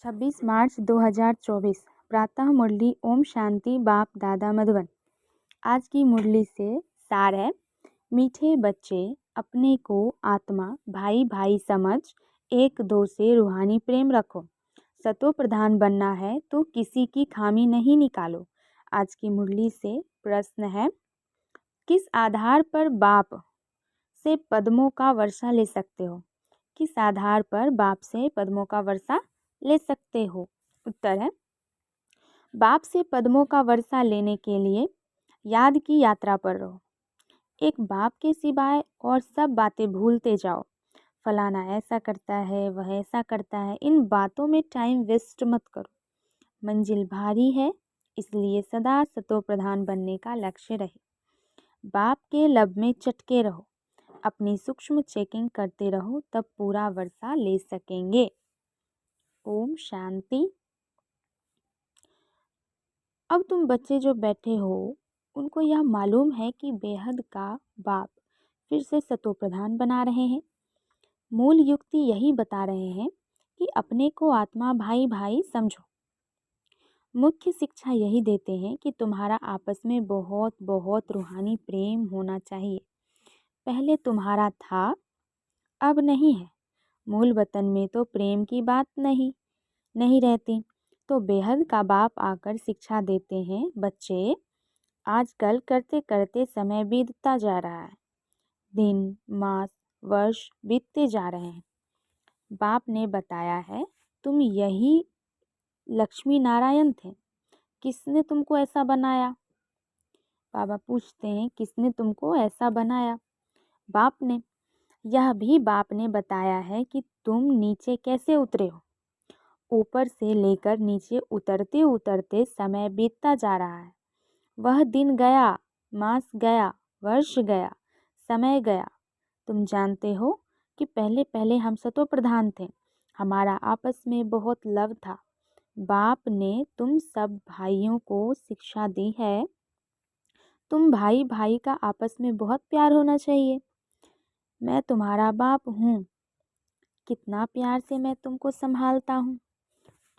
26 मार्च 2024 प्रातः मुरली ओम शांति बाप दादा मधुबन। आज की मुरली से सार है। मीठे बच्चे, अपने को आत्मा भाई भाई समझ एक दो से रूहानी प्रेम रखो। सतो प्रधान बनना है तो किसी की खामी नहीं निकालो। आज की मुरली से प्रश्न है, किस आधार पर बाप से पद्मों का वर्षा ले सकते हो? किस आधार पर बाप से पद्मों का वर्षा ले सकते हो? उत्तर है, बाप से पद्मों का वर्षा लेने के लिए याद की यात्रा पर रहो। एक बाप के सिवाय और सब बातें भूलते जाओ। फलाना ऐसा करता है, वह ऐसा करता है, इन बातों में टाइम वेस्ट मत करो। मंजिल भारी है, इसलिए सदा सतो प्रधान बनने का लक्ष्य रहे। बाप के लब में चटके रहो, अपनी सूक्ष्म चेकिंग करते रहो, तब पूरा वर्षा ले सकेंगे। ओम शांति। अब तुम बच्चे जो बैठे हो, उनको यह मालूम है कि बेहद का बाप फिर से सतो प्रधान बना रहे हैं। मूल युक्ति यही बता रहे हैं कि अपने को आत्मा भाई भाई समझो। मुख्य शिक्षा यही देते हैं कि तुम्हारा आपस में बहुत बहुत रूहानी प्रेम होना चाहिए। पहले तुम्हारा था, अब नहीं है। मूल वतन में तो प्रेम की बात नहीं रहती। तो बेहद का बाप आकर शिक्षा देते हैं, बच्चे आजकल करते करते समय बीतता जा रहा है। दिन, मास, वर्ष बीतते जा रहे हैं। बाप ने बताया है, तुम यही लक्ष्मी नारायण थे। किसने तुमको ऐसा बनाया? बाबा पूछते हैं, किसने तुमको ऐसा बनाया? बाप ने। यह भी बाप ने बताया है कि तुम नीचे कैसे उतरे हो। ऊपर से लेकर नीचे उतरते उतरते समय बीतता जा रहा है। वह दिन गया, मास गया, वर्ष गया, समय गया। तुम जानते हो कि पहले पहले हम सतो प्रधान थे। हमारा आपस में बहुत लव था। बाप ने तुम सब भाइयों को शिक्षा दी है, तुम भाई भाई का आपस में बहुत प्यार होना चाहिए। मैं तुम्हारा बाप हूँ, कितना प्यार से मैं तुमको संभालता हूँ।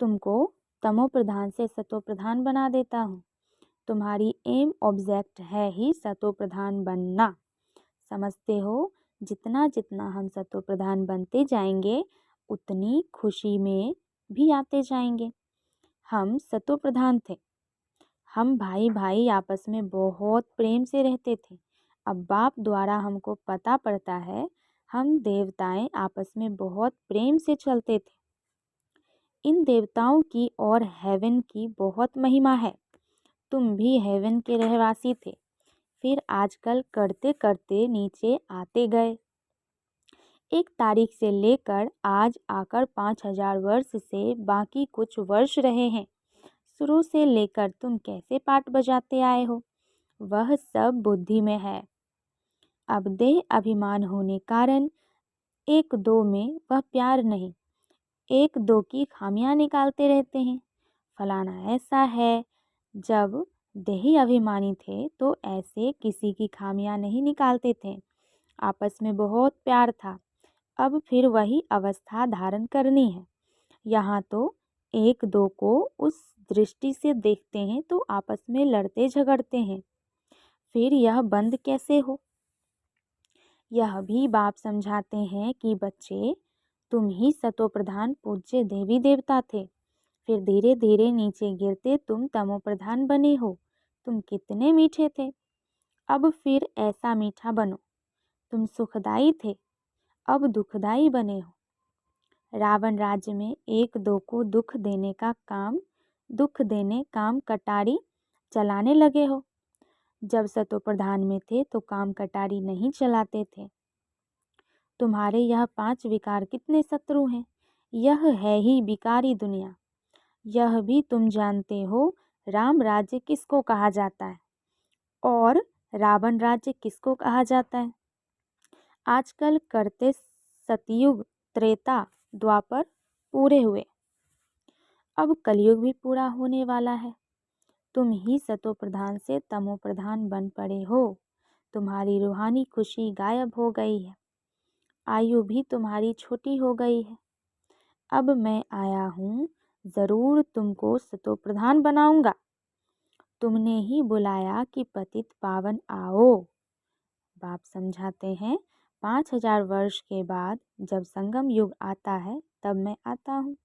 तुमको तमो प्रधान से सतो प्रधान बना देता हूँ। तुम्हारी एम ऑब्जेक्ट है ही सतो प्रधान बनना। समझते हो, जितना जितना हम सतो प्रधान बनते जाएंगे, उतनी खुशी में भी आते जाएंगे। हम सतो प्रधान थे। हम भाई भाई आपस में बहुत प्रेम से रहते थे। अब बाप द्वारा हमको पता पड़ता है, हम देवताएं आपस में बहुत प्रेम से चलते थे। इन देवताओं की और हेवन की बहुत महिमा है। तुम भी हेवन के रहवासी थे, फिर आजकल करते करते नीचे आते गए। एक तारीख से लेकर आज आकर 5000 वर्ष से बाकी कुछ वर्ष रहे हैं। शुरू से लेकर तुम कैसे पाठ बजाते आए हो, वह सब बुद्धि में है। अब देह अभिमान होने कारण एक दो में वह प्यार नहीं, एक दो की खामियां निकालते रहते हैं। फलाना ऐसा है। जब देही अभिमानी थे तो ऐसे किसी की खामियां नहीं निकालते थे। आपस में बहुत प्यार था। अब फिर वही अवस्था धारण करनी है। यहाँ तो एक दो को उस दृष्टि से देखते हैं तो आपस में लड़ते झगड़ते हैं। फिर यह बंद कैसे हो? यह भी बाप समझाते हैं कि बच्चे, तुम ही सतो प्रधान पूज्य देवी देवता थे। फिर धीरे धीरे नीचे गिरते तुम तमो प्रधान बने हो। तुम कितने मीठे थे, अब फिर ऐसा मीठा बनो। तुम सुखदाई थे, अब दुखदाई बने हो। रावण राज्य में एक दो को दुख देने काम कटारी चलाने लगे हो। जब सतो प्रधान में थे तो काम कटारी नहीं चलाते थे। तुम्हारे यह 5 विकार कितने शत्रु हैं। यह है ही विकारी दुनिया। यह भी तुम जानते हो, राम राज्य किसको कहा जाता है और रावण राज्य किसको कहा जाता है। आजकल करते सतयुग, त्रेता, द्वापर पूरे हुए। अब कलयुग भी पूरा होने वाला है। तुम ही सतो प्रधान से तमो प्रधान बन पड़े हो। तुम्हारी रूहानी खुशी गायब हो गई है। आयु भी तुम्हारी छोटी हो गई है। अब मैं आया हूँ ज़रूर तुमको सतोप्रधान बनाऊंगा। तुमने ही बुलाया कि पतित पावन आओ। बाप समझाते हैं, 5000 वर्ष के बाद जब संगम युग आता है तब मैं आता हूँ।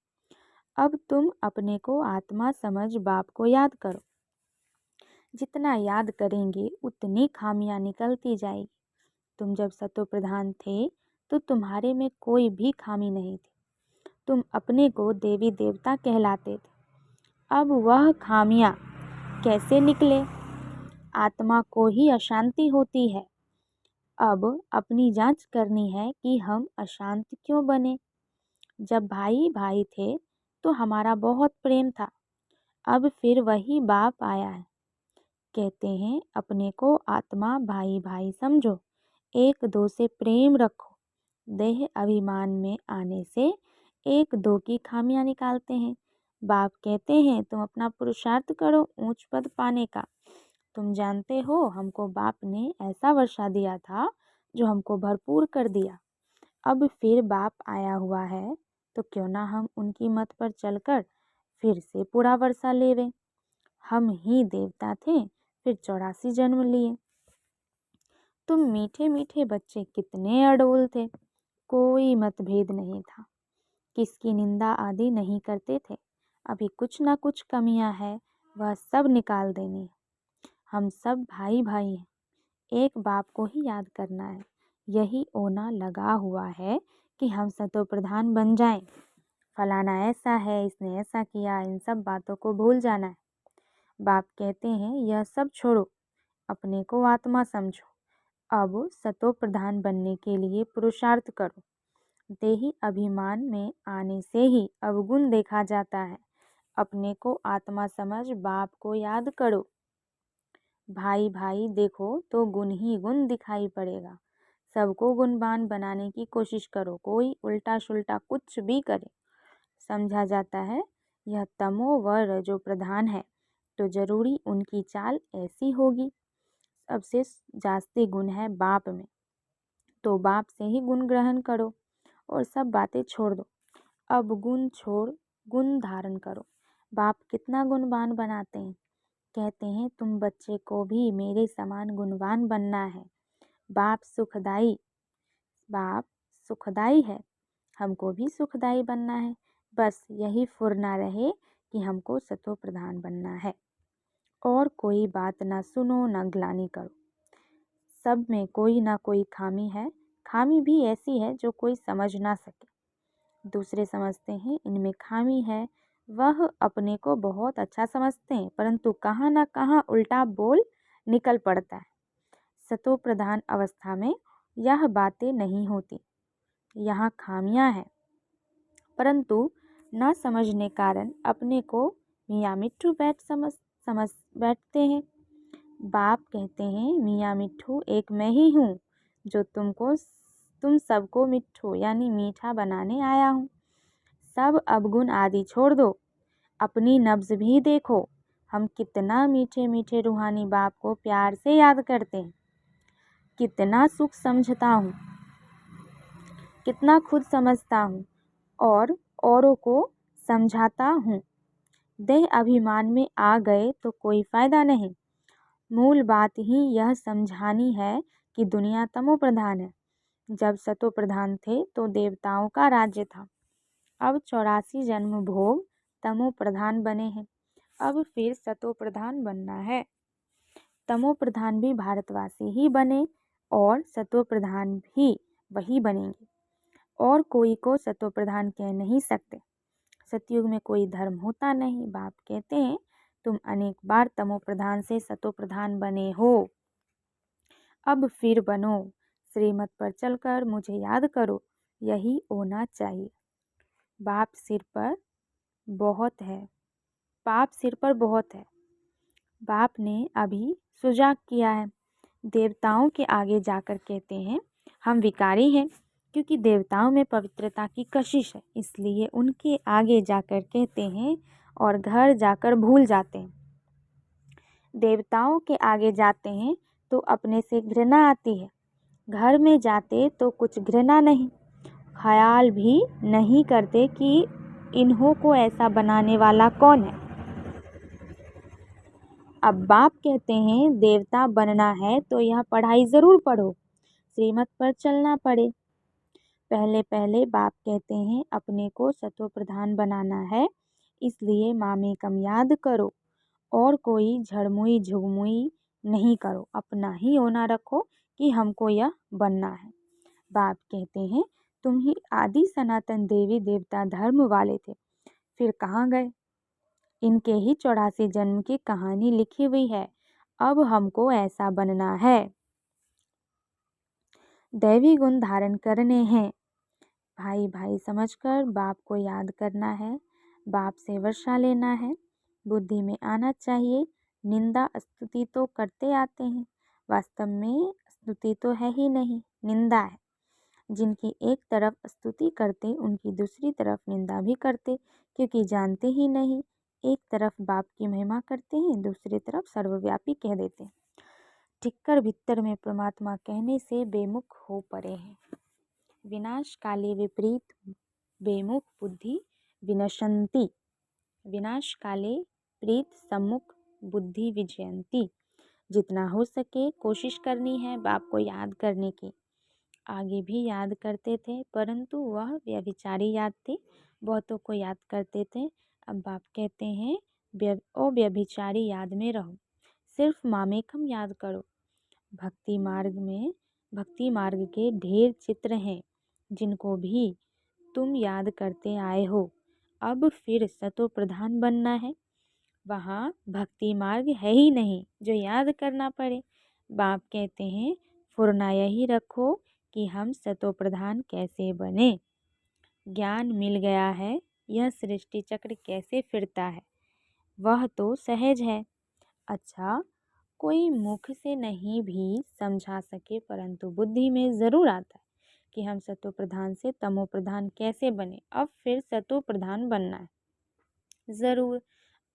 अब तुम अपने को आत्मा समझ बाप को याद करो। जितना याद करेंगे उतनी खामियां निकलती जाएगी। तुम जब सतोप्रधान थे तो तुम्हारे में कोई भी खामी नहीं थी। तुम अपने को देवी देवता कहलाते थे। अब वह खामियां कैसे निकले? आत्मा को ही अशांति होती है। अब अपनी जांच करनी है कि हम अशांत क्यों बने। जब भाई भाई थे तो हमारा बहुत प्रेम था। अब फिर वही बाप आया है। कहते हैं अपने को आत्मा भाई भाई समझो, एक दो से प्रेम रखो। देह अभिमान में आने से एक दो की खामियां निकालते हैं। बाप कहते हैं तुम अपना पुरुषार्थ करो ऊंच पद पाने का। तुम जानते हो हमको बाप ने ऐसा वर्षा दिया था जो हमको भरपूर कर दिया। अब फिर बाप आया हुआ है तो क्यों ना हम उनकी मत पर चलकर फिर से पूरा वर्षा लेवें। हम ही देवता थे, फिर 84 जन्म लिए। तुम मीठे मीठे बच्चे कितने अडोल थे। कोई मतभेद नहीं था, किसकी निंदा आदि नहीं करते थे। अभी कुछ ना कुछ कमियां है, वह सब निकाल देनी है। हम सब भाई भाई हैं, एक बाप को ही याद करना है। यही ओना लगा हुआ है कि हम सतोप्रधान बन जाएं। फलाना ऐसा है, इसने ऐसा किया, इन सब बातों को भूल जाना है। बाप कहते हैं यह सब छोड़ो, अपने को आत्मा समझो। अब सतोप्रधान बनने के लिए पुरुषार्थ करो। देही अभिमान में आने से ही अवगुण देखा जाता है। अपने को आत्मा समझ बाप को याद करो। भाई भाई देखो तो गुण ही गुण दिखाई पड़ेगा। सबको गुणवान बनाने की कोशिश करो। कोई उल्टा सुल्टा कुछ भी करे, समझा जाता है यह तमो व रजो प्रधान है, तो जरूरी उनकी चाल ऐसी होगी। सबसे जास्ती गुण है बाप में, तो बाप से ही गुण ग्रहण करो और सब बातें छोड़ दो। अब गुण छोड़ गुण धारण करो। बाप कितना गुणवान बनाते हैं। कहते हैं तुम बच्चे को भी मेरे समान गुणवान बनना है। बाप सुखदाई है, हमको भी सुखदाई बनना है। बस यही फुरना रहे कि हमको सतो प्रधान बनना है। और कोई बात ना सुनो ना ग्लानि करो। सब में कोई ना कोई खामी है। खामी भी ऐसी है जो कोई समझ ना सके। दूसरे समझते हैं इनमें खामी है, वह अपने को बहुत अच्छा समझते हैं, परंतु कहाँ ना कहाँ उल्टा बोल निकल पड़ता है। सतो प्रधान अवस्था में यह बातें नहीं होती। यहाँ खामियां हैं, परंतु न समझने कारण अपने को मियाँ मिट्ठू समझ बैठते हैं। बाप कहते हैं मियाँ मिट्ठू एक मैं ही हूँ जो तुम सबको मिट्ठू यानी मीठा बनाने आया हूँ। सब अवगुण आदि छोड़ दो, अपनी नब्ज भी देखो। हम कितना मीठे मीठे रूहानी बाप को प्यार से याद करते हैं। कितना सुख समझता हूँ, कितना खुद समझता हूँ और औरों को समझाता हूँ। देह अभिमान में आ गए तो कोई फ़ायदा नहीं। मूल बात ही यह समझानी है कि दुनिया तमो प्रधान है। जब सतो प्रधान थे तो देवताओं का राज्य था। अब 84 जन्म भोग तमो प्रधान बने हैं। अब फिर सतो प्रधान बनना है। तमो प्रधान भी भारतवासी ही बने और सतो प्रधान भी वही बनेंगे। और कोई को सतो प्रधान कह नहीं सकते। सतयुग में कोई धर्म होता नहीं। बाप कहते हैं तुम अनेक बार तमो प्रधान से सतो प्रधान बने हो, अब फिर बनो। श्रीमत पर चलकर मुझे याद करो, यही होना चाहिए। बाप सिर पर बहुत है, पाप सिर पर बहुत है। बाप ने अभी सुजाग किया है। देवताओं के आगे जाकर कहते हैं हम विकारी हैं, क्योंकि देवताओं में पवित्रता की कशिश है, इसलिए उनके आगे जाकर कहते हैं और घर जाकर भूल जाते हैं। देवताओं के आगे जाते हैं तो अपने से घृणा आती है, घर में जाते तो कुछ घृणा नहीं, ख्याल भी नहीं करते कि इन्हों को ऐसा बनाने वाला कौन है? अब बाप कहते हैं देवता बनना है तो यह पढ़ाई ज़रूर पढ़ो, श्रीमत पर चलना पड़े। पहले पहले बाप कहते हैं अपने को सतो प्रधान बनाना है, इसलिए मामे कम याद करो और कोई झड़मुई झुगमुई नहीं करो, अपना ही होना रखो कि हमको यह बनना है। बाप कहते हैं तुम ही आदि सनातन देवी देवता धर्म वाले थे, फिर कहाँ गए? इनके ही 84 जन्म की कहानी लिखी हुई है, अब हमको ऐसा बनना है। दैवी गुण धारण करने हैं, भाई भाई समझकर बाप को याद करना है, बाप से वर्षा लेना है, बुद्धि में आना चाहिए। निंदा स्तुति तो करते आते हैं, वास्तव में स्तुति तो है ही नहीं, निंदा है। जिनकी एक तरफ स्तुति करते उनकी दूसरी तरफ निंदा भी करते, क्योंकि जानते ही नहीं, एक तरफ बाप की महिमा करते हैं, दूसरी तरफ सर्वव्यापी कह देते हैं। टिक्कर भीतर में परमात्मा कहने से बेमुख हो पड़े हैं। विनाश काले विपरीत बेमुख बुद्धि विनशंति, विनाश काले प्रीत सम्मुख बुद्धि विजयंती। जितना हो सके कोशिश करनी है बाप को याद करने की। आगे भी याद करते थे, परंतु वह व्यभिचारी याद थे, बहुतों को याद करते थे। अब बाप कहते हैं व्यभिचारी याद में रहो, सिर्फ मामेकम याद करो। भक्ति मार्ग के ढेर चित्र हैं, जिनको भी तुम याद करते आए हो। अब फिर सतो प्रधान बनना है, वहाँ भक्ति मार्ग है ही नहीं जो याद करना पड़े। बाप कहते हैं फुरना यही रखो कि हम सतो प्रधान कैसे बने। ज्ञान मिल गया है, यह सृष्टि चक्र कैसे फिरता है वह तो सहज है। अच्छा, कोई मुख से नहीं भी समझा सके, परंतु बुद्धि में ज़रूर आता है कि हम सतो प्रधान से तमो प्रधान कैसे बने। अब फिर सतो प्रधान बनना है ज़रूर।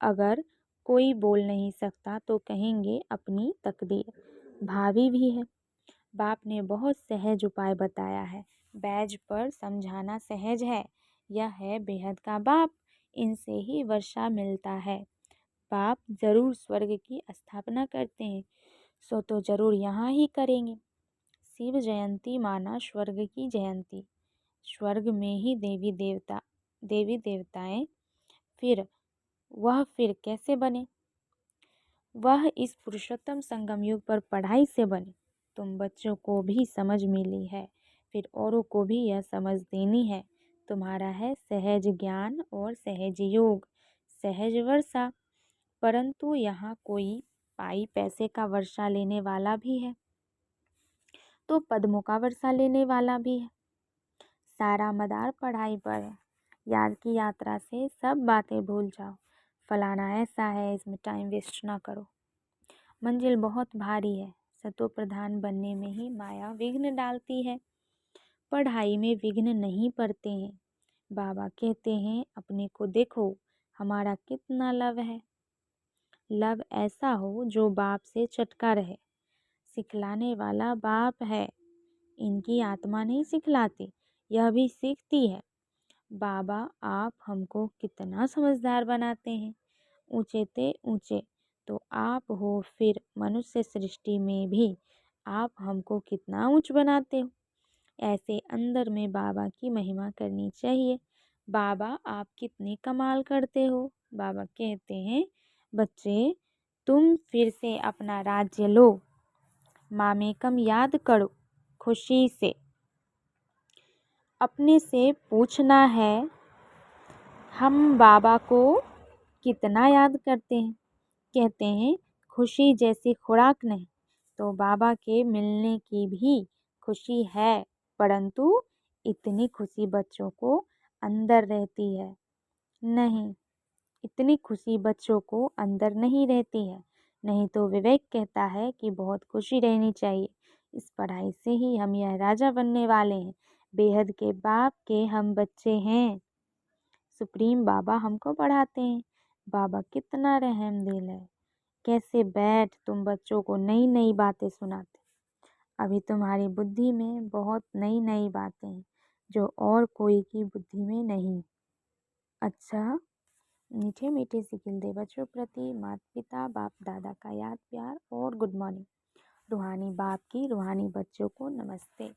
अगर कोई बोल नहीं सकता तो कहेंगे अपनी तकदीर भावी भी है। बाप ने बहुत सहज उपाय बताया है, बैज पर समझाना सहज है। यह है बेहद का बाप, इनसे ही वर्षा मिलता है। बाप जरूर स्वर्ग की स्थापना करते हैं, सो तो जरूर यहाँ ही करेंगे। शिव जयंती माना स्वर्ग की जयंती, स्वर्ग में ही देवी देवताएं, फिर कैसे बने? वह इस पुरुषोत्तम संगम युग पर पढ़ाई से बने। तुम बच्चों को भी समझ मिली है, फिर औरों को भी यह समझ देनी है। तुम्हारा है सहज ज्ञान और सहज योग, सहज वर्षा। परंतु यहाँ कोई पाई पैसे का वर्षा लेने वाला भी है, तो पद्मों का वर्षा लेने वाला भी है। सारा मदार पढ़ाई पर है। याद की यात्रा से सब बातें भूल जाओ। फलाना ऐसा है, इसमें टाइम वेस्ट ना करो। मंजिल बहुत भारी है, सतो प्रधान बनने में ही माया विघ्न डालती है। पढ़ाई में विघ्न नहीं पड़ते हैं। बाबा कहते हैं अपने को देखो, हमारा कितना लव है। लव ऐसा हो जो बाप से चटका रहे। सिखलाने वाला बाप है, इनकी आत्मा नहीं सिखलाती, यह भी सीखती है। बाबा आप हमको कितना समझदार बनाते हैं। ऊंचे ते ऊंचे तो आप हो, फिर मनुष्य सृष्टि में भी आप हमको कितना ऊंच बनाते हो। ऐसे अंदर में बाबा की महिमा करनी चाहिए। बाबा आप कितने कमाल करते हो। बाबा कहते हैं बच्चे तुम फिर से अपना राज्य लो, मामेकम याद करो खुशी से। अपने से पूछना है हम बाबा को कितना याद करते हैं। कहते हैं खुशी जैसी खुराक नहीं, तो बाबा के मिलने की भी खुशी है, परंतु इतनी खुशी बच्चों को अंदर रहती है नहीं। इतनी खुशी बच्चों को अंदर नहीं रहती है। नहीं तो विवेक कहता है कि बहुत खुशी रहनी चाहिए। इस पढ़ाई से ही हम यह राजा बनने वाले हैं। बेहद के बाप के हम बच्चे हैं। सुप्रीम बाबा हमको पढ़ाते हैं। बाबा कितना रहम दिल है, कैसे बैठ तुम बच्चों को नई नई बातें सुनाते। अभी तुम्हारी बुद्धि में बहुत नई नई बातें हैं जो और कोई की बुद्धि में नहीं। अच्छा। मीठे मीठे सिकिल दे बच्चों प्रति माता पिता बाप दादा का याद प्यार और गुड मॉर्निंग। रूहानी बाप की रूहानी बच्चों को नमस्ते।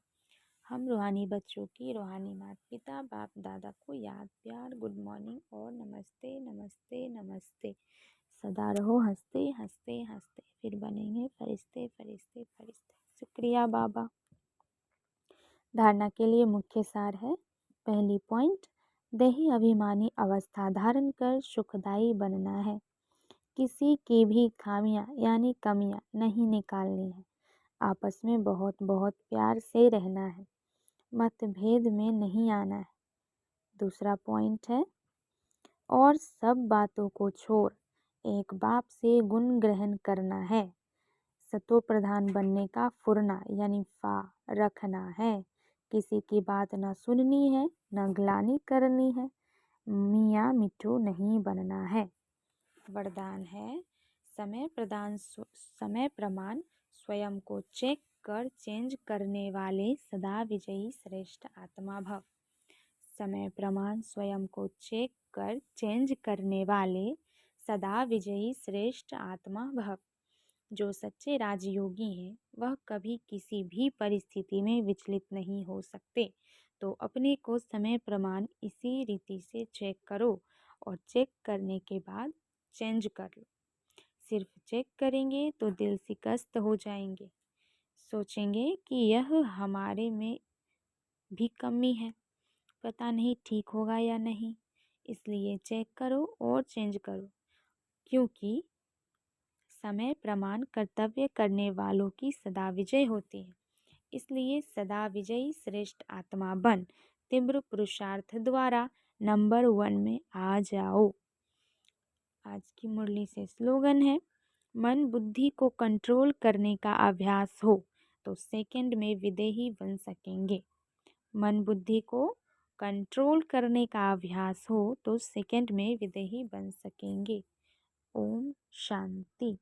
हम रूहानी बच्चों की रूहानी माता पिता बाप दादा को याद प्यार गुड मॉर्निंग और नमस्ते नमस्ते नमस्ते। सदा रहो हंसते हंसते हंसते, फिर बनेंगे फरिश्ते फरिश्ते फरिश्ते। शुक्रिया बाबा। धारणा के लिए मुख्य सार है। पहली पॉइंट, देही अभिमानी अवस्था धारण कर सुखदायी बनना है। किसी की भी खामियां यानी कमियां नहीं निकालनी है। आपस में बहुत बहुत प्यार से रहना है। मतभेद में नहीं आना है। दूसरा पॉइंट है, और सब बातों को छोड़ एक बाप से गुण ग्रहण करना है। सतो प्रधान बनने का फुरना यानी फा रखना है। किसी की बात न सुननी है न ग्लानि करनी है। मियाँ मिट्ठू नहीं बनना है। वरदान है, समय प्रमाण स्वयं को चेक कर चेंज करने वाले सदा विजयी श्रेष्ठ आत्मा भव। समय प्रमाण स्वयं को चेक कर चेंज करने वाले सदा विजयी श्रेष्ठ आत्मा भव। जो सच्चे राजयोगी हैं वह कभी किसी भी परिस्थिति में विचलित नहीं हो सकते। तो अपने को समय प्रमाण इसी रीति से चेक करो और चेक करने के बाद चेंज कर लो। सिर्फ चेक करेंगे तो दिल शिकस्त हो जाएंगे, सोचेंगे कि यह हमारे में भी कमी है, पता नहीं ठीक होगा या नहीं। इसलिए चेक करो और चेंज करो, क्योंकि समय प्रमाण कर्तव्य करने वालों की सदा विजय होती है। इसलिए सदा विजयी श्रेष्ठ आत्मा बन तीव्र पुरुषार्थ द्वारा नंबर 1 में आ जाओ। आज की मुरली से स्लोगन है, मन बुद्धि को कंट्रोल करने का अभ्यास हो तो सेकंड में विदेही बन सकेंगे। मन बुद्धि को कंट्रोल करने का अभ्यास हो तो सेकंड में विदेही बन सकेंगे। ओम शांति।